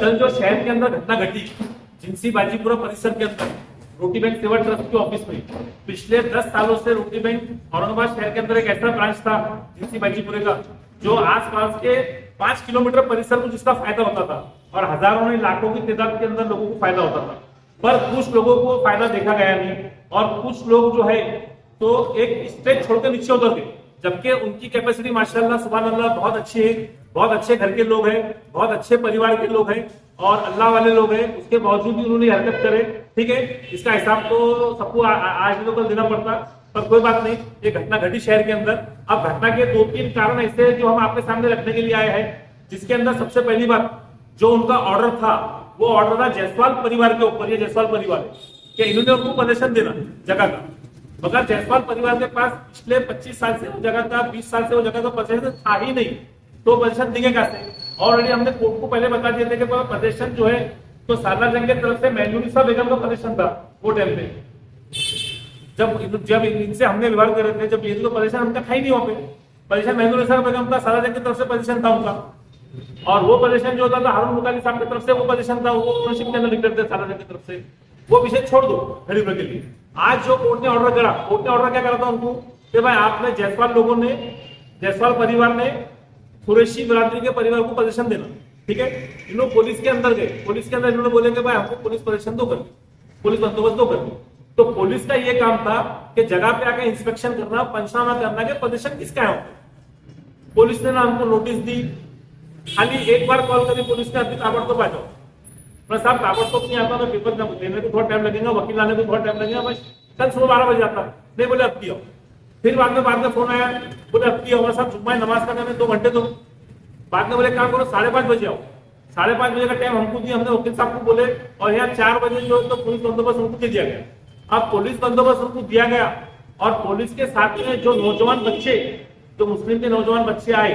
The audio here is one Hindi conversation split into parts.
कल जो शहर के अंदर घटना घटी जिनसी बाजीपुरा परिसर के अंदर रोटी बैंक सेवा ट्रस्ट के ऑफिस में, पिछले 10 सालों से रोटी बैंक औरंगाबाद शहर के अंदर एक ऐसा ब्रांच था जिनसी बाजीपुरे का जो आसपास के 5 किलोमीटर परिसर को जिसका फायदा होता था और हजारों नहीं लाखों की तादाद के अंदर लोगों को फायदा होता था। पर कुछ लोगों को फायदा देखा गया नहीं और कुछ लोग जो है तो एक स्टेज छोड़कर नीचे उतर गए, जबकि उनकी कैपेसिटी माशाल्लाह सुभान अल्लाह बहुत अच्छी है, बहुत अच्छे घर के लोग हैं, बहुत अच्छे परिवार के लोग हैं और अल्लाह वाले लोग हैं। उसके बावजूद भी उन्होंने हरकत करे, ठीक है, इसका हिसाब तो सबको आज तो कल देना पड़ता, पर कोई बात नहीं। ये घटना घटी शहर के अंदर। अब घटना के 2-3 कारण ऐसे जो हम आपके सामने रखने के लिए आए हैं, जिसके अंदर सबसे पहली बात जो उनका ऑर्डर था वो ऑर्डर था जायसवाल परिवार के ऊपर। ये जायसवाल परिवार है कि इन्होंने उनको प्रदर्शन देना जगह का, मगर जायसवाल परिवार के पास पिछले 25 साल से वो जगह का 20 साल से वो जगह का प्रदर्शन था ही नहीं, तो प्रदर्शन देंगे कैसे? ऑलरेडी हमने कोर्ट को पहले बता दिए थे कि प्रदर्शन जो है तो सारला जंग की तरफ से मैनुनिसा बेगम का प्रदर्शन था वो टाइम पे, जब इनसे हमने व्यवहार कर रहे थे, जब ये तो प्रदर्शन हमका था ही नहीं वहां पे। प्रदर्शन मैनुनिसा बेगम का सारला जंग की तरफ से प्रदर्शन था उनका, और वो प्रदर्शन जो होता था हारून मुतालिब साहब की तरफ से वो प्रदर्शन था, वो ओनरशिप के अंदर लिख देते सारला जंग की तरफ से। वो विषय छोड़ दो खड़ी के लिए। आज जो कोर्ट ने ऑर्डर करा, कोर्ट ने ऑर्डर क्या करा था उनको कि भाई आपने जायसवाल लोगों ने, जायसवाल परिवार ने कुरैशी बिरादरी के परिवार को प्रदर्शन देना, ठीक है। इन्होंने पुलिस के अंदर गए, पुलिस के अंदर इन्होंने बोले कि भाई हमको पुलिस प्रदर्शन दो करनी, पुलिस बंदोबस्त दो करनी। तो पुलिस का ये काम था कि जगह पे आकर इंस्पेक्शन करना, पंचनामा करना कि प्रदर्शन किसका है। पुलिस ने ना हमको नोटिस दी, खाली एक बार कॉल करी पुलिस ने, अभी ताबड़तोड़ आ जाओ। मैं साहब ताबड़तोड़ नहीं आता, मैं पेपर देने को थोड़ा टाइम लगेगा, वकील आने को थोड़ा टाइम लगेगा, बस कल सुबह 12 बजे आता। नहीं बोले अब की आओ। फिर बाद में फोन आया, बोले अब की आओ साहब, जुम्मा नमाज करने में 2 घंटे दो। बाद में बोले काम करो 5:30 बजे आओ। 5:30 बजे का टाइम हमको दिया, हमने वकील साहब को बोले, और यहाँ 4 बजे जो तो पुलिस बंदोबस्त उनको दे दिया गया। अब पुलिस बंदोबस्त उनको दिया गया और पुलिस के साथ में जो नौजवान बच्चे, जो मुस्लिम के नौजवान बच्चे आए,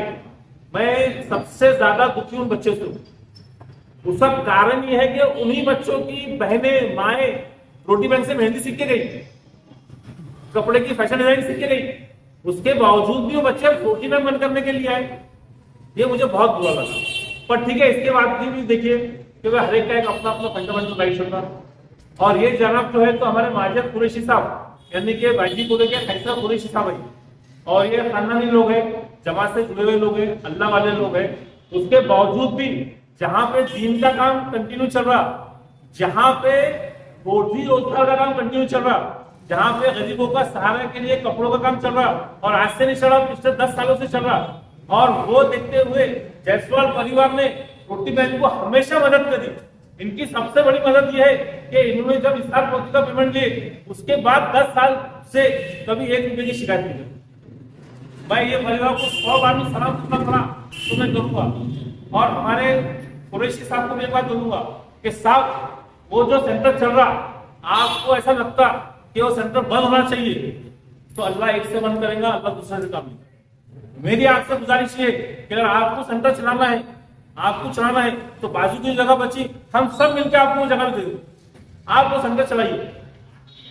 मैं सबसे ज्यादा दुखी उन बच्चों से। उसका कारण यह है कि उन्हीं बच्चों की बहनें, माए रोटी बैंक से मेहंदी सीख के गई, कपड़े की फैशन डिजाइन सीख के गई, उसके बावजूद भी वो बच्चे रोटी बैंक बंद करने के लिए आए। ये मुझे बहुत बुरा लगा। पर ठीक है, इसके बाद भी देखिए कि हर एक का एक अपना अपना फंडामेंटल राइट होता, और ये जनाब जो है तो हमारे माजिद कुरैशी साहब यानी कि बाजीपुरे के खैसरा कुरैशी साहब है, और ये खानदानी लोग हैं, जमात से जुड़े हुए लोग हैं, अल्लाह वाले लोग हैं। उसके बावजूद भी जहां पे दीन का काम कंटिन्यू चल रहा, जहां पे रोजी रोजगार का काम कंटिन्यू चल रहा, जहां पे गरीबों का सहारा के लिए कपड़ों का काम चल रहा, और आज से नहीं चल रहा, पिछले 10 सालों से चल रहा, और वो देखते हुए जायसवाल परिवार ने रोटी बैंक को हमेशा मदद करी। इनकी सबसे बड़ी मदद यह है कि इन्होंने जब इफ्तार पहुंची का पेमेंट लिए, उसके बाद 10 साल से कभी 1 रुपए की शिकायत नहीं की। भाई ये परिवार को 100 बार में सलाम करना पड़ा तो मैं करूंगा। और हमारे कुरैशी साहब को मैं एक बात बोलूंगा कि साहब वो जो सेंटर चल रहा, आपको ऐसा लगता कि वो सेंटर बंद होना चाहिए, तो अल्लाह एक से बंद करेगा, अल्लाह दूसरे से काम नहीं। मेरी आपसे गुजारिश है कि अगर आपको सेंटर चलाना है, आपको चलाना है, तो बाजू की जगह बची, हम सब मिलकर आपको वो जगह दे दें, आप वो सेंटर चलाइए,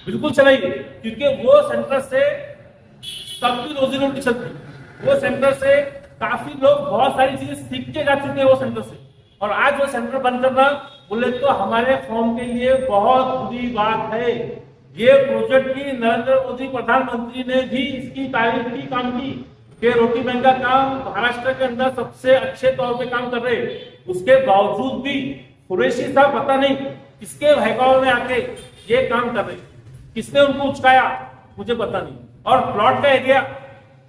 बिल्कुल चलाइए, क्योंकि वो सेंटर से सबकी रोजी रोटी चलती। वो सेंटर से काफी लोग बहुत सारी चीजें सीख के जा चुके हैं वो सेंटर से, और आज वो सेंटर बंद करना बोले तो हमारे कौम के लिए बहुत बुरी बात है। ये प्रोजेक्ट की नरेंद्र मोदी प्रधानमंत्री ने भी इसकी तारीफ की, काम की कि रोटी बैंक का काम महाराष्ट्र के अंदर सबसे अच्छे तौर पे काम कर रहे, उसके बावजूद भी कुरैशी साहब पता नहीं किसके बहकावे में आके ये काम कर रहे, किसने उनको उचकाया मुझे पता नहीं। और प्लॉट का एरिया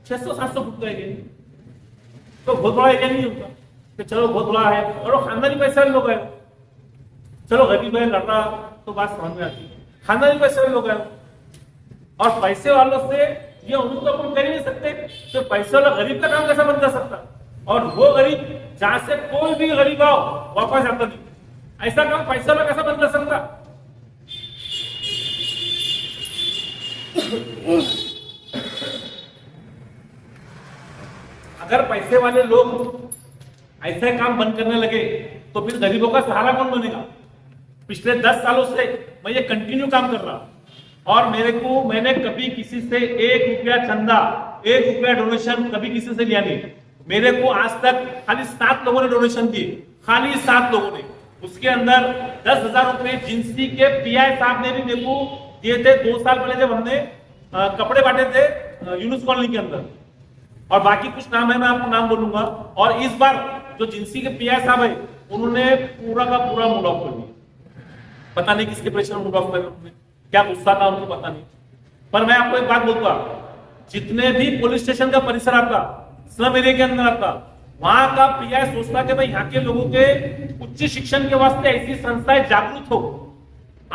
600-700 फुट का एरिया, तो बहुत बड़ा एरिया नहीं होता कि चलो बहुत बड़ा है, और वो खानदानी पैसे वाले लोग हैं, चलो गरीब है लड़ रहा तो बात समझ में आती है, खानदानी पैसे वाले लोग हैं, और पैसे वालों से ये उम्मीद तो अपन कर ही नहीं सकते, तो पैसे वाला गरीब का काम कैसा बन जा सकता, और वो गरीब जहां से कोई भी गरीब आओ वापस जाता नहीं, ऐसा काम पैसे वाला कैसा बन जा सकता। अगर पैसे वाले लोग ऐसे काम बंद करने लगे तो फिर गरीबों का सहारा कौन बनेगा। पिछले 10 सालों से मैं ये कंटिन्यू काम कर रहा, और मैंने कभी किसी से 1 रुपया चंदा, 1 रुपया डोनेशन कभी किसी से लिया नहीं। मेरे को आज तक खाली 7 लोगों ने डोनेशन दिए, खाली 7 लोगों ने, उसके अंदर 10,000 रुपए जिंसी के पीआई साहब ने भी मेरे को दिए थे 2 साल पहले, जब हमने कपड़े बांटे थे यूनुस कॉलोनी के अंदर। और बाकी कुछ नाम है, मैं आपको नाम बोलूंगा। और इस बार जो जिंसी के पीआई साहब है, उन्होंने पूरा का पूरा मूड ऑफ कर दिया। पता नहीं किसके प्रेशर मूड ऑफ कर दिया, क्या गुस्सा था उनको पता नहीं। पर मैं आपको एक बात बोलूंगा, जितने भी पुलिस स्टेशन का परिसर आता, स्लम एरिया के अंदर आता, वहां का पीआई सोचता कि भाई यहाँ के लोगों के उच्च शिक्षण के वास्ते ऐसी संस्थाएं जागरूक हो।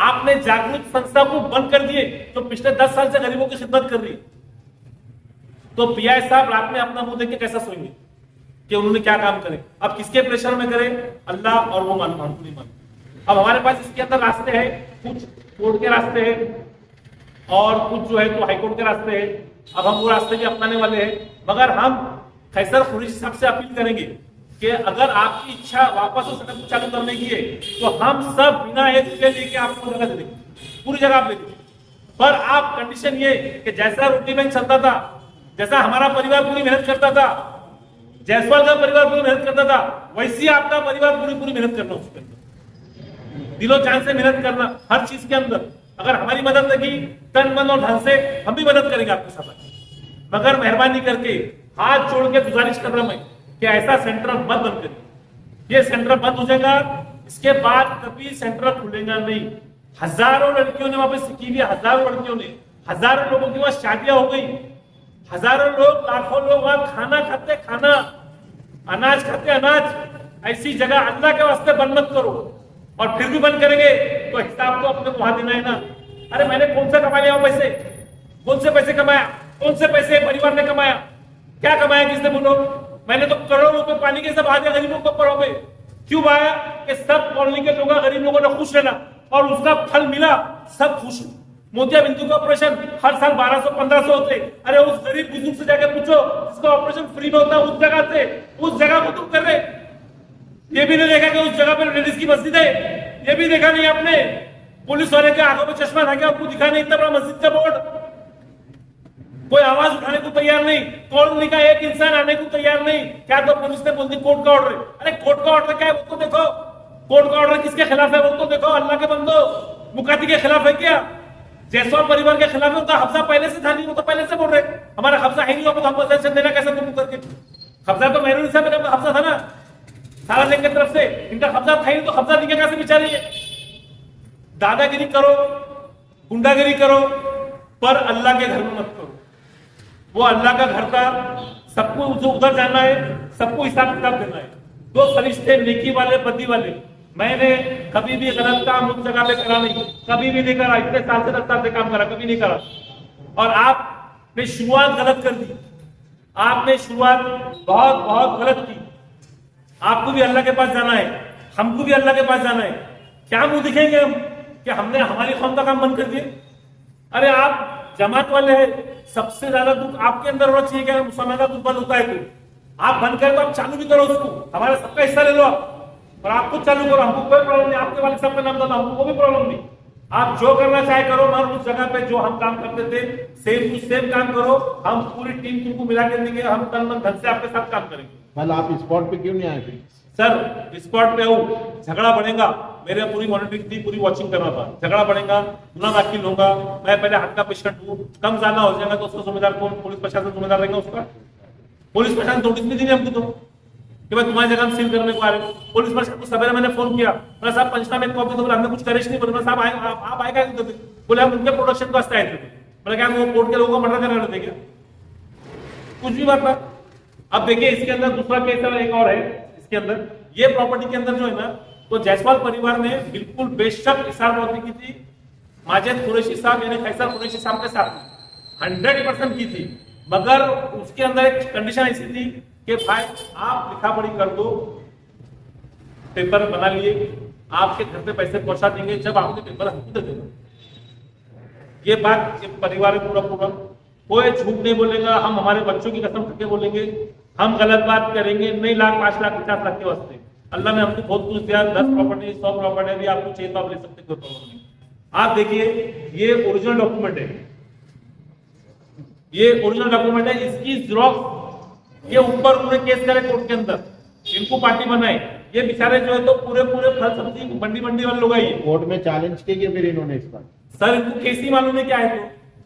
आपने जागरूक संस्था को बंद कर दिए जो पिछले 10 साल से गरीबों की खिदमत कर रही है। तो पीआई साहब रात में अपना मुंह देख के कैसा सोएंगे कि उन्होंने क्या काम करे? अब किसके प्रेशर में करे? अल्लाह और वो मानो, हमको नहीं मानो। अब हमारे पास इसके अंदर रास्ते हैं, कुछ कोर्ट के रास्ते हैं और कुछ जो है तो हाईकोर्ट के रास्ते हैं। अब हम वो रास्ते भी अपनाने वाले हैं, मगर हम खैसर कुरैशी साहब से अपील करेंगे कि अगर आपकी इच्छा वापस उस सड़क को चालू करने की है तो हम सब बिना एक रुपये लेके आपको जगह दे देंगे, पूरी जगह आप ले लीजिए। पर आप कंडीशन ये कि जैसा रोटी बैंक चलता था, जैसा हमारा परिवार पूरी मेहनत करता था, जायसवाल का परिवार पूरी मेहनत करता था, वैसी आपका परिवार पूरी मेहनत करना, उसके अंदर दिलो जान से मेहनत करना हर चीज के अंदर। अगर हमारी मदद लगी तन मन और धन से, हम भी मदद करेंगे आपके साथ। मगर मेहरबानी करके हाथ जोड़ के गुजारिश कर रहा मैं कि ऐसा सेंटर मत बंद करिए। ये सेंटर बंद हो जाएगा, इसके बाद कभी सेंटर खुलेगा नहीं। हजारों लड़कियों ने वहां पे सीखी हुई, हजारों लड़कियों ने, हजारों लोगों की वहां शादियां हो गई, हजारों लोग, लाखों लोग वहां खाना खाते खाना, अनाज खाते अनाज। ऐसी जगह अल्लाह के वास्ते बंद मत करो। और फिर भी बंद करेंगे तो हिसाब तो अपने को वहां देना है ना। अरे मैंने कौन सा कमा लिया पैसे? कौन से पैसे कमाया? कौन से पैसे परिवार ने कमाया? क्या कमाया किसने? बोलो। मैंने तो करोड़ों रुपए पानी के सब आ गया गरीबों के ऊपर हो गए। क्यों आया? कि सब कॉलोनी के लोग, गरीब लोगों ने खुश रहना और उसका फल मिला, सब खुश। मोतिया बिंदु का ऑपरेशन हर साल 1200-1500 होते। अरे उस गरीब बुजुर्ग से जाकर पूछो जिसका ऑपरेशन फ्री में होता है, उस जगह से, उस जगह को तुम कर रहे। ये भी नहीं देखा कि उस जगह पर लेडीज की मस्जिद है, ये भी देखा नहीं आपने। पुलिस वाले के आंखों में चश्मा था क्या? आपको दिखा नहीं इतना बड़ा मस्जिद का बोर्ड? कोई आवाज उठाने को तैयार नहीं, कॉलोनी का एक इंसान आने को तैयार नहीं। क्या तो पुलिस ने बोल दी कोर्ट का ऑर्डर। अरे कोर्ट का ऑर्डर क्या है वो तो देखो। कोर्ट का ऑर्डर किसके खिलाफ है वो तो देखो। अल्लाह के बंदो, मुकाती के खिलाफ है क्या? जायसवाल परिवार के खिलाफ है। उनका कब्जा पहले से था नहीं, वो तो पहले से बोल रहे हमारा कब्जा है नहीं, तो हम पोजीशन देना कैसे तुम करके? कब्जा तो मेहरून साहब का कब्जा था ना सारा लेंगे तरफ से, इनका कब्जा था ही, तो कब्जा दिखे कैसे बेचारे? दादागिरी करो, गुंडागिरी करो, पर अल्लाह के घर में मत करो। वो अल्लाह का घर था, सबको उधर जाना है, सबको हिसाब किताब देना है। दो फरिश्ते नेकी वाले बदी वाले। मैंने कभी भी गलत काम उस जगह पे करा नहीं, कभी भी नहीं करा। इतने साल से 10 साल से काम करा, कभी नहीं करा। और आपने शुरुआत गलत कर दी, आपने शुरुआत बहुत बहुत गलत की। आपको भी अल्लाह के पास जाना है, हमको भी अल्लाह के पास जाना है। क्या मुंह दिखेंगे हम कि हमने हमारी कौम का काम बंद कर दिया? अरे आप जमात वाले हैं, सबसे ज्यादा दुख आपके अंदर होना चाहिए। क्या मुसलमान का दुख बंद होता है? तो आप बंद करें तो आप चालू भी करो उसको, हमारा सबका हिस्सा ले लो आप, और आप खुद चालू करो, हमको कोई प्रॉब्लम नहीं। आपके वाले सबका नाम डालो, हमको कोई प्रॉब्लम नहीं। आप जो करना चाहे करो, मगर उस जगह पे जो हम काम करते थे सेम टू सेम काम करो। हम पूरी टीम तुमको मिला के देंगे, हम तन मन धन से आपके साथ काम करेंगे। मतलब आप स्पॉट पे क्यों नहीं आए? सर स्पॉट पे आऊं, झगड़ा बढ़ेगा। मेरे पूरी मॉनिटरिंग थी, पूरी वॉचिंग करना था। झगड़ा बढ़ेगा, गुना दाखिल होगा। मैं पहले हाथ का पेशेंट हूँ, कम ज्यादा हो जाएगा तो उसका जिम्मेदार कौन? पुलिस प्रशासन जिम्मेदार रहेगा उसका। पुलिस प्रशासन नोटिस नहीं दी हमको तो कि भाई तुम्हारी जगह हम सील करने को आ रहे। पुलिस प्रशासन को सवेरे मैंने फोन किया, बोला साहब पंचनामे में कॉपी, तो बोला हमने कुछ करे नहीं। बोले साहब आप आएगा, बोले हम उनके प्रोडक्शन वास्ते आए थे। बोले क्या वो कोर्ट के लोगों को मर्डर करने लगे क्या? कुछ भी बात ना। अब देखिए इसके अंदर दूसरा केस एक और है। इसके अंदर ये प्रॉपर्टी के अंदर जो है ना, तो जायसवाल परिवार ने बिल्कुल बेशक इसारवर्दी की थी, माजिद कुरैशी साहब यानी खैसर कुरैशी साहब के साथ 100% की थी। मगर उसके अंदर एक कंडीशन ऐसी थी कि भाई आप लिखा पढ़ी कर दो, पेपर बना लिए, आपके घर पे पैसे पहुंचा देंगे, जब आपके पेपर हमको दे देना। ये बात परिवार पूरा कोई झूठ नहीं बोलेगा। हम हमारे बच्चों की कसम करके बोलेंगे, हम गलत बात करेंगे नहीं। लाख 5 लाख 50 लाख के वास्ते अल्लाह ने हमको बहुत कुछ दिया। 10 प्रॉपर्टी 100 प्रॉपर्टी भी आपको चाहिए तो आप ले सकते, कोई प्रॉब्लम नहीं। आप देखिए ये ओरिजिनल डॉक्यूमेंट है, ये ओरिजिनल डॉक्यूमेंट है। इसकी जेरॉक्स के ऊपर उन्होंने केस करे कोर्ट के अंदर, इनको पार्टी बनाए, ये बेचारे जो है तो पूरे पूरे फल सब्जी मंडी मंडी वाले लोग आइए कोर्ट में चैलेंज की फिर इन्होंने इसका सर, इनको केस ही मालूम है क्या है,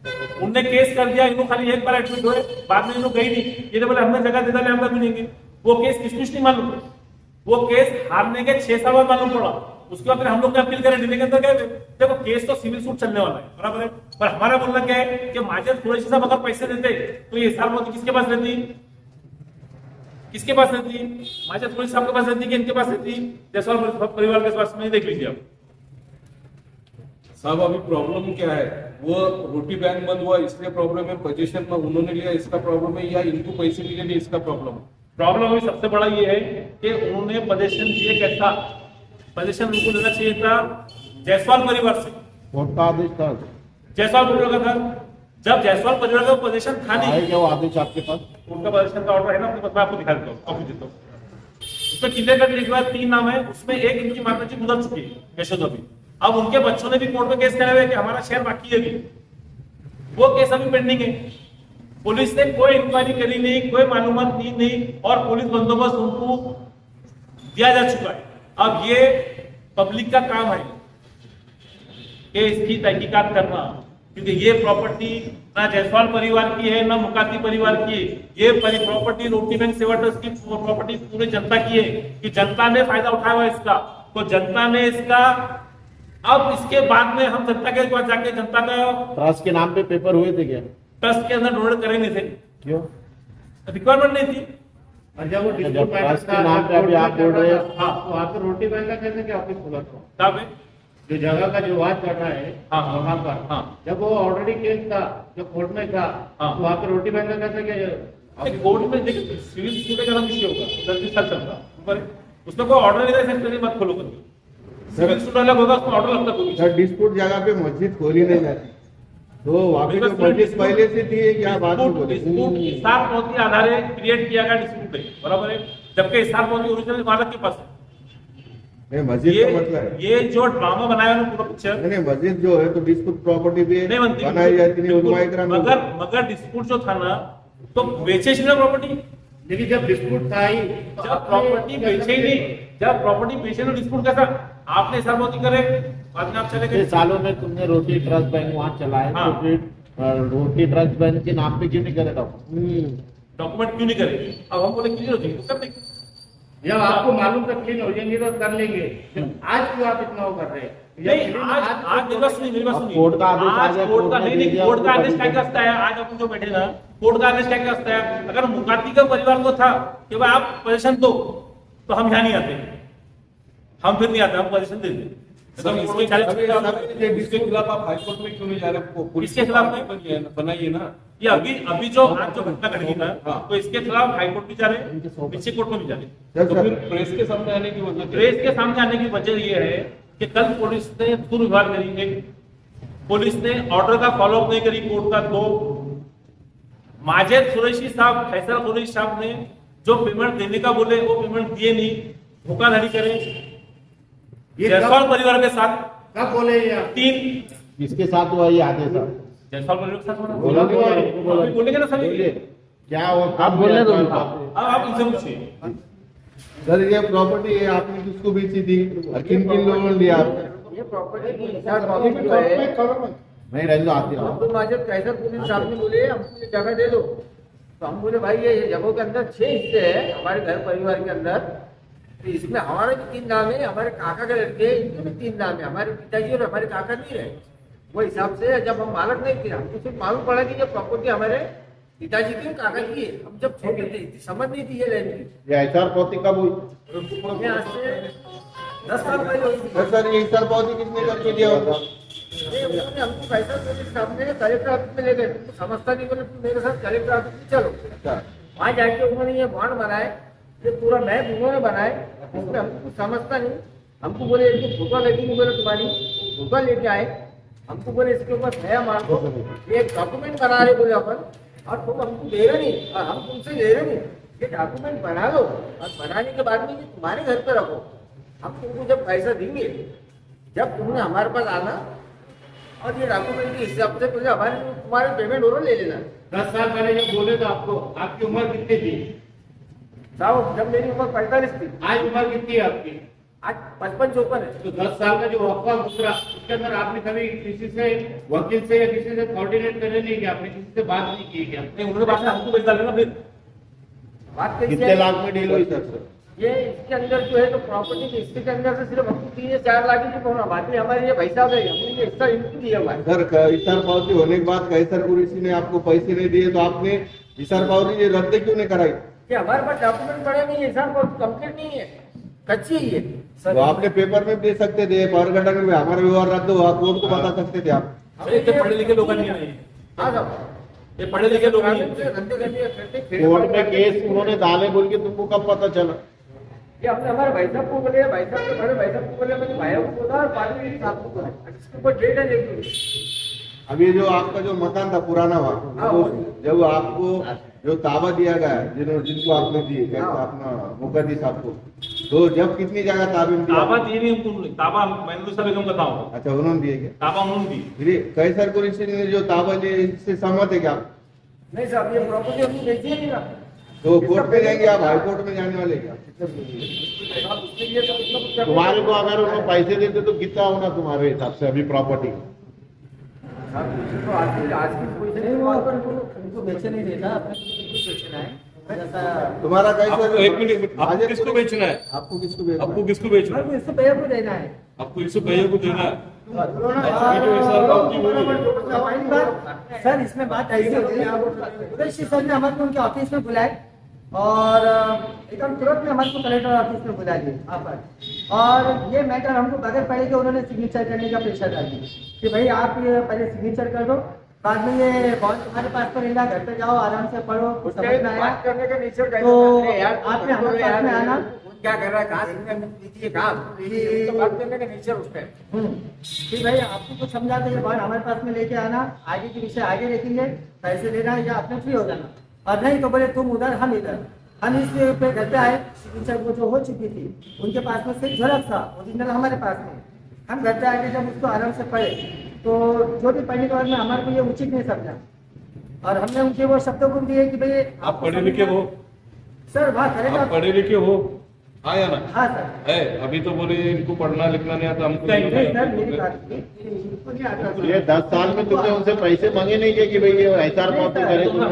तो उनने केस कर दिया, इनको खाली एक बार एडमिट हुए, बाद में इनको गई नहीं, ये बोले हमने जगह दे डाले, हम कर देंगे। वो केस किस कुछ नहीं मालूम, वो केस हारने के 6 साल बाद मालूम पड़ा। उसके बाद फिर हम लोग ने अपील करें, दिल्ली के अंदर गए, देखो केस तो सिविल सूट चलने वाला है, बराबर है, पर हमारा बोलना क्या है कि माजिद कुरैशी साहब अगर पैसे देते तो ये हिसाब मोदी किसके पास रहती, किसके पास रहती, माजिद कुरैशी साहब के पास रहती कि इनके पास रहती, जायसवाल परिवार के पास में, देख लीजिए आप साहब। अभी प्रॉब्लम क्या है, वो रोटी बैंक बंद हुआ इसलिए प्रॉब्लम है, पोजीशन में उन्होंने लिया इसका प्रॉब्लम है, या इनको पैसे मिले नहीं इसका प्रॉब्लम है? प्रॉब्लम अभी सबसे बड़ा ये है कि उन्होंने पोजीशन दिए कैसा, पोजीशन उनको लेना चाहिए था जायसवाल परिवार से, कोर्ट का आदेश था, जायसवाल परिवार का था। जब जायसवाल परिवार का पोजीशन था आए नहीं, क्या वो आदेश आपके पास? उनका पोजीशन का ऑर्डर है ना अपने पास, मैं आपको दिखा देता हूँ, कॉपी देता हूँ। उसमें किले का लिखा है 3 नाम है, उसमें एक इनकी माता जी गुजर चुकी है यशोदा भी। अब उनके बच्चों ने भी कोर्ट में केस कराया हुआ है कि हमारा शेयर बाकी है अभी, वो केस अभी पेंडिंग है। पुलिस ने कोई इंक्वायरी करी नहीं, कोई मालूमात दी नहीं, और पुलिस बंदोबस्त उनको दिया जा चुका है। अब ये पब्लिक का काम है कि इसकी तहकीकात करना, क्योंकि ये प्रॉपर्टी ना जायसवाल परिवार की है ना मुकाती परिवार की है, ये प्रॉपर्टी रोटी बैंक सेवा ट्रस्ट की प्रॉपर्टी पूरी जनता की है, कि जनता ने फायदा उठाया हुआ है इसका, तो जनता ने इसका, अब इसके बाद में हम जनता के पास जाके जनता का ट्रस्ट के नाम पे पेपर हुए थे क्या? ट्रस्ट के अंदर डोनेट करे नहीं थे, क्यों? रिक्वायरमेंट नहीं थी। जब वो जब डिस्ट्रिक्ट ट्रस्ट के नाम पे अभी आप बोल रहे हो, हाँ, वहाँ पे रोटी बैंक का कैसे क्या ऑफिस खुला था? तब है, जो जगह का जो वाद कर रहा है हाँ, हाँ, वहाँ पर, हाँ। जब वो ऑलरेडी केस था, जो कोर्ट में था, हाँ। तो वहाँ पे रोटी बैंक का कैसे क्या नहीं, कोर्ट में देखिए सिविल सूट का विषय होगा, जल्दी सर चल रहा ऊपर, उसमें कोई ऑर्डर नहीं दे सकते, मत खोलो करके, सिविल सूट अलग होगा, उसमें ऑर्डर लगता कोई। सर डिस्प्यूट जगह पे मस्जिद खोली नहीं जाती, तो वहाँ पे जो मस्जिद पहले से थी क्या बात में बोले? डिस्प्यूट हिसाब नोट के आधारे क्रिएट किया गया डिस्प्यूट है, बराबर है, जबकि हिसाब नोट ओरिजिनल मालक के पास है। नहीं मस्जिद का मतलब है, ये जो ड्रामा बनाया है ना पूरा पिक्चर नहीं मस्जिद जो है तो डिस्प्यूट प्रॉपर्टी भी नहीं बनती, बनाई जाती नहीं, उलमा इकराम मगर डिस्प्यूट जो था ना, तो बेचे ही ना प्रॉपर्टी, लेकिन जब डिस्प्यूट था ही जब प्रॉपर्टी बेचे ही नहीं, जब प्रॉपर्टी बेचे तो डिस्प्यूट कैसा, आपने हिसाब नोट करे, बाद में आप चले इतने गए। सालों में तुमने रोटी ट्रस्ट बैंक वहाँ चलाए, हाँ। तो फिर रोटी ट्रस्ट बैंक के नाम पे क्यों नहीं करे था? डॉक्यूमेंट क्यों नहीं करे? अब हम बोले क्लियर हो जाएंगे तो कर देंगे। जब आपको मालूम था क्लीन हो जाएंगे तो कर लेंगे, आज क्यों आप इतना वो कर रहे हैं? नहीं, आज मेरी बात सुनिए, मेरी बात अब सुनिए। कोर्ट का आदेश आ आज गया, कोर्ट का कोर्ट ने नहीं दे नहीं, दिया, कोर्ट का तो आदेश कर क्या दीजिए। कहता है, आज अपन जो बैठे ना, कोर्ट का आदेश क्या कहता है, अगर मुकाती का परिवार को था कि भाई आप पोजीशन दो, तो हम यहाँ नहीं आते, हम फिर नहीं आते, हम पोजीशन दे दें। सर इसके खिलाफ- इसके खिलाफ आप हाईकोर्ट में क्यों नहीं जा रहे? पुलिस इसके खिलाफ नहीं? बनाइए ना। ये अभी जो आज जो घटना घटी ना, हाँ। तो इसके खिलाफ हाईकोर्ट भी जा रहे हैं, नीचे कोर्ट में भी जा रहे हैं। सर तो सर फिर प्रेस के सामने आने की वजह क्या है? प्रेस के सामने आने की वजह ये है कि कल पुलिस ने दुर्व्यवहार करी, पुलिस ने ऑर्डर का फॉलोअप नहीं करी कोर्ट का, तो माजिद कुरैशी साहब, फैसल कुरैशी साहब ने जो पेमेंट देने का बोले वो पेमेंट दिए नहीं, धोखाधड़ी करे ये जायसवाल परिवार के साथ। कब बोले ये आप? 3 किसके साथ हुआ ये आदेश? जायसवाल परिवार के साथ होना। बोला तो है, बोला। अभी बोलेंगे ना सभी, बोलिए, क्या वो आप बोलने दो उनको। अब आप इनसे पूछिए। सर ये प्रॉपर्टी है आपने किसको बेची थी और किन किन लोगों ने लिया आपने? ये प्रॉपर्टी जो है नहीं रहने दो, आती रहो। हमको माजिद कैसर पुलिस साहब ने बोले हमको ये जगह दे दो, तो हम बोले भाई ये जगहों के अंदर 6 हिस्से है हमारे घर परिवार के अंदर, तो इसमें हमारे भी 3 नाम है, हमारे काका के लड़के इनके भी 3 नाम है, हमारे पिताजी और हमारे काका नहीं रहे। वो हिसाब से जब हम मालक नहीं थे, हमको सिर्फ मालूम पड़ा कि ये प्रॉपर्टी हमारे पिताजी की और काका की है, हम जब छोटे थे समझ नहीं थी ये लैंड की। ये ऐसा पौती कब हुई? ये आज से 10 साल पहले हुई थी। सर ये ऐसा पौती किसने करके दिया होता? ये उन्होंने हमको पैसा पुलिस सामने कलेक्टर ऑफिस में ले गए, तुमको समझता नहीं, बोले तुम मेरे साथ कलेक्टर ऑफिस में चलो। अच्छा वहाँ जाके उन्होंने ये बॉन्ड बनाए, ये पूरा मैप उन्होंने बनाए, इसमें हमको कुछ समझता नहीं, हमको बोले एक फोटो लगेगी, बोले तुम्हारी फोटो लेके आए, हमको बोले इसके ऊपर नया मार दो, ये एक डॉक्यूमेंट बना रहे बोले अपन, और तुम हमको दे रहे नहीं और हम तुमसे ले रहे नहीं, ये डॉक्यूमेंट बना लो और बनाने के बाद में ये तुम्हारे घर पे रखो, हम तुमको जब पैसा देंगे जब तुमने हमारे पास आना और ये डॉक्यूमेंट के हिसाब से तुझे हमारे तुम्हारे पेमेंट और ले लेना। 10 साल पहले जब बोले तो आपको आपकी उम्र कितनी थी? साहब जब मेरी उम्र 45 थी, आज उम्र कितनी है आपकी? आज 55-54 है। तो 10 साल का जो वक्फा गुजरा उसके अंदर आपने कभी किसी से वकील से या किसी से कोऑर्डिनेट करने नहीं किया, आपने किसी से बात नहीं की क्या? नहीं, उन्होंने बात हमको पैसा डाले ना फिर। बात कैसे कितने है? लाख में डील हुई सर? ये इसके अंदर जो है तो प्रॉपर्टी की हिस्से के अंदर से सिर्फ हमको 3 या 4 लाख ही होना, बाद में हमारे ये पैसा हो गया, हमने ये हिस्सा इनको दिया हुआ है। सर इसार पावती होने के बाद कैसर कुरेशी ने आपको पैसे नहीं दिए तो आपने इसार पावती रद्द क्यों नहीं कराई? कि हमारे पास डॉक्यूमेंट पड़े नहीं है, हिसाब बहुत कंप्लीट नहीं है, कच्ची है ये तो आपने पेपर में दे सकते थे, पावर घटक में हमारा व्यवहार रद्द हुआ, कोर्ट को बता सकते थे आप। अरे इतने पढ़े लिखे लोग नहीं है, हाँ साहब, ये पढ़े लिखे लोग नहीं रद्द है। करने कोर्ट में केस उन्होंने डाले बोल के तुमको कब पता चला? ये हमने हमारे भाई साहब को बोले, भाई साहब के बड़े भाई साहब को बोले, मैंने भाइयों को बोला और बाद में साहब को बोला, इसके ऊपर डेट है देखिए। अभी जो आपका जो मकान था पुराना हुआ, तो जब आपको जो ताबा दिया गया जिनको आपने दिए, कैसे अपना मुकद्दीस आपको, तो जब कितनी जगह ताबे में दिया? ताबा दिए नहीं हमको उन्होंने, ताबा मैंने सब एकदम बताऊँ, अच्छा उन्होंने दिए क्या? ताबा उन्होंने दी। फिर कैसर कुरेशी ने जो ताबा लिए इससे सहमत है क्या आप? नहीं साहब, ये प्रॉपर्टी हमने बेची है नहीं ना, तो कोर्ट में जाएंगे आप, हाई कोर्ट में जाने वाले क्या? साहब उसके लिए तो कुछ ना कुछ करना तुम्हारे को अगर उन्होंने पैसे देते तो कितना होना तुम्हारे हिसाब से अभी प्रॉपर्टी? साहब, तो आज की पोजीशन नहीं, में वो बात अपन करूं। उनको बेचने नहीं देना, अपने को बेचना है। जैसा तुम्हारा कैसर एक मिनट, आपको किसको बेचना है? आपको किसको बेचना है? आपको किसको बेचना है? और इसको भैया को देना है। आपको इससे भैया को देना है? पहली बात सर, इसमें बात ऐसी होती है, उदय श्री सर ने हमारे को उनके ऑफिस में बुलाए और एकदम तुरंत में हमारे को कलेक्टर ऑफिस में बुला दिए यहाँ पर, और ये मैटर हमको बगैर पढ़े के उन्होंने सिग्नेचर करने का प्रेशर डाल दिया कि भाई आप ये पहले सिग्नेचर कर दो, बाद में ये बॉन्ड तुम्हारे पास पर रहेगा, घर पे जाओ आराम से पढ़ो, कुछ समझ में आया बात करने का नेचर कैसा तो है यार? आपने हमारे पास में आना। कौन क्या कर रहा है, कहाँ सिग्नेचर लीजिए, कहाँ लीजिए, तो बात करने का नेचर उसका है। कि भाई आपको कुछ समझा दो, ये बॉन्ड हमारे पास में लेके आना, आगे के विषय आगे देखेंगे, पैसे लेना है या अपने फ्री हो जाना, और नहीं तो बोले तुम उधर हम इधर। हम इस पे घर पे आए, सिग्नेचर वो जो हो चुकी थी उनके पास में सिर्फ झलक था, ओरिजिनल हमारे पास में। हम घर पे आके जब उसको आराम से पढ़े तो जो भी पढ़ने के बाद में हमारे को ये उचित नहीं समझा, और हमने उनके वो शब्दों को दिए कि भाई आप पढ़े लिखे हो? सर वहाँ करेगा। आप पढ़े लिखे हो? हाँ या ना? हाँ सर। है, अभी तो बोले इनको पढ़ना लिखना नहीं आता, हमको नहीं सर, मेरी बात इनको नहीं आता सर। ये 10 साल में तुमने उनसे पैसे मांगे नहीं क्या कि भाई ये ऐसा पावती करे तुमने?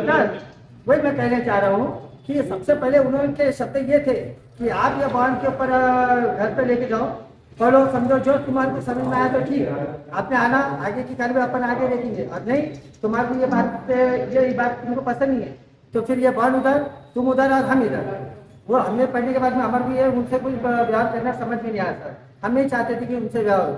सर, वही मैं कहना चाह रहा हूँ कि सबसे पहले उन्होंने शब्द ये थे कि आप ये बॉन्ड के ऊपर घर पे लेके जाओ, पढ़ो समझो, जो तुम्हारे को समझ में आया तो ठीक, आपने आना, आगे की कार्रवाई अपन आगे देखेंगे, और नहीं तुम्हारे को ये बात तुमको पसंद नहीं है तो फिर ये बॉन्ड उधर, तुम उधर और हम इधर। वो हमने पढ़ने के बाद में हमारे को ये उनसे कोई व्यवहार करना समझ में नहीं आया सर। हम नहीं चाहते थे कि उनसे व्यवहार हो,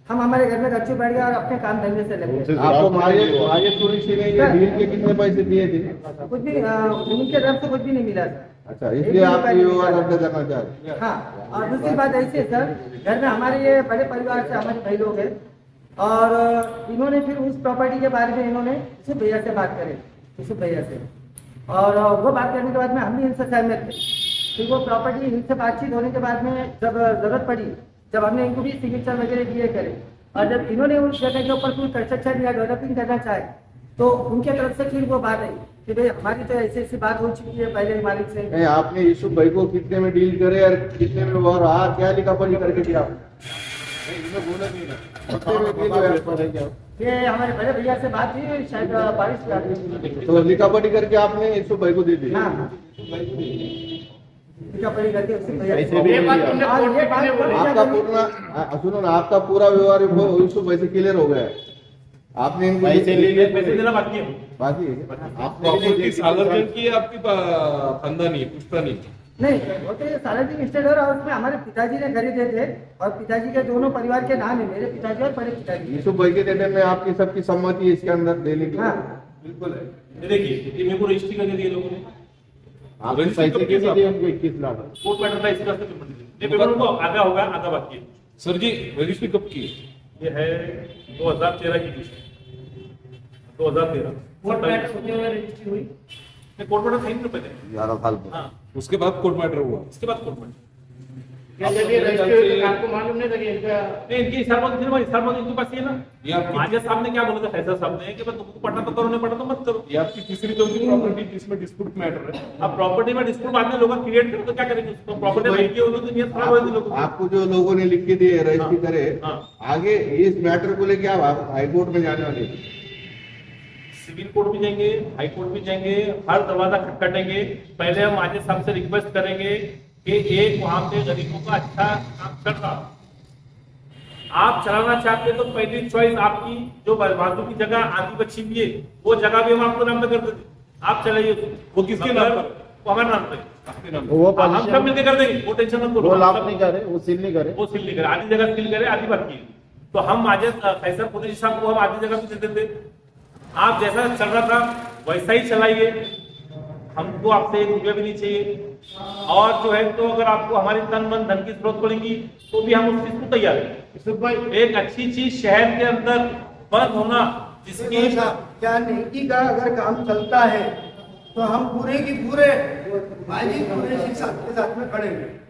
हम हमारे घर में गच्चू बैठ गए और अपने काम धंधे से लगे। आपको माजिद कुरेशी ने ये डील के कितने पैसे दिए थे? कुछ भी उनके तरफ से कुछ भी नहीं मिला सर। अच्छा, इसलिए आप ये व्यवहार रद्द करना चाहते हैं? हाँ, और दूसरी बात ऐसी है सर, घर में हमारे ये बड़े परिवार से हमारे भाई लोग हैं, और इन्होंने फिर उस प्रॉपर्टी के बारे में इन्होंने यूसुफ भैया से बात करी, यूसुफ भैया से, और वो बात करने के बाद में हम भी इनसे सहमत थे। फिर वो प्रॉपर्टी इनसे बातचीत होने के बाद में जब जरूरत पड़ी, जब हमने इनको भी सिग्नेचर वगैरह दिए करे, और जब इन्होंने उस जगह के ऊपर कोई कंस्ट्रक्शन या डेवलपिंग करना चाहे तो उनके तरफ से फिर वो बात आई कि भाई हमारी तो ऐसी ऐसी बात हो चुकी है पहले मालिक से। नहीं, आपने यूसुफ भाई को कितने में डील करे और कितने में व्यवहार रहा, क्या लिखा पढ़ी करके दिया आपने? कितने में deal हुआ? ये हमारे बड़े भैया से बात हुई, शायद बारिश की आदमी। तो लिखा पढ़ी करके आपने यूसुफ भाई को दे दी? हाँ हाँ, लिखा पढ़ी करके उससे भैया पैसे भी ये नहीं बात दिया। तुमने और कोर्ट ये में बात क्यों बोली? आपका पूरा सुनो ना, आपका पूरा व्यवहार यूसुफ भाई से क्लियर हो गया है? आपने इनको पैसे ले लिए पैसे देना बाकी है। बाकी है क्या? आपने भी नहीं प्रॉपर्टी दिए। सार्वजनिक की है आपकी खानदानी है, पुश्ता नहीं? नहीं, वो तो ये सार्वजनिक स्टेट और उसमें हमारे पिताजी ने खरीदे थे, और पिताजी के दोनों परिवार के नाम है, मेरे पिताजी और बड़े पिताजी। यूसुफ भाई के डेटे में आपकी सबकी सम्मति है इसके अंदर देने की? हाँ, बिल्कुल है। ये देखिए, ये मेरे को रजिस्ट्री करके दिए लोगों ने, आपने पैसे क्यों नहीं दिए उनको 21 लाख? कोर्ट मैटर था इसी रास्ते पेमेंट दिए। ये पेमेंट को आधा होगा, आधा बाकी है। सर जी, रजिस्ट्री कब की? ये है 2013 की चीज, 2013 कोर्ट मैटर होते हुए रजिस्ट्री हुई। कोर्ट मैटर था ही नहीं पहले। 11 साल हाँ, उसके बाद कोर्ट मैटर हुआ? इसके बाद कोर्ट मैटर। क्या जगह रजिस्ट्री हुई तो आपको मालूम नहीं लगे इनका नहीं, इनकी हिसाब इनके पास ही है ना। ये आपकी माझे साहब ने क्या बोला था फैसला साहब ने कि भाई तुमको पढ़ना तो करो, नहीं पढ़ा तो मत करो। ये आपकी तीसरी चौथी प्रॉपर्टी जिसमें डिस्प्यूट मैटर है। अब प्रॉपर्टी में डिस्प्यूट बाद में लोग क्रिएट करें तो क्या करेंगे उसको? प्रॉपर्टी महंगी होगी तो नियत खराब होगी लोगों की। आपको जो लोगों ने लिख के दिए रजिस्ट्री करे, हाँ। आगे इस मैटर को लेके आप हाई कोर्ट में जाने वाले हैं। सिविल कोर्ट भी जाएंगे, हाई कोर्ट भी जाएंगे, हर दरवाजा खटखटेंगे। पहले हम आज साहब से रिक्वेस्ट करेंगे कि एक वहां पे गरीबों का अच्छा काम चल रहा, आप चलाना चाहते तो पहली चॉइस आपकी जो बाजू की जगह आधी बची हुई है वो जगह भी हम आपको नाम पे कर देते, आप चलाइए। वो किसके नाम पर? वो हमारे नाम पे। आपके नाम वो हम सब पोजीशन मिलकर कर देंगे, वो टेंशन मत करो। वो हम लाभ सब- नहीं करे, वो सील नहीं करे। वो सील नहीं करे, आधी जगह सील करे, आधी बाकी है। तो हम आज फैसल पुलिस साहब को हम आधी जगह भी दे देते। आप जैसा चल रहा था वैसा ही चलाइए, हमको आपसे एक रुपया भी नहीं चाहिए। और जो है तो अगर आपको हमारी तन मन धन की जरूरत पड़ेगी तो भी हम उस चीज को तैयार हैं। यूसुफ भाई एक अच्छी चीज शहर के अंदर बंद होना जिसकी क्या नेकी का अगर काम चलता है तो हम पूरे की पूरे भाई पूरे के साथ में खड़े हैं।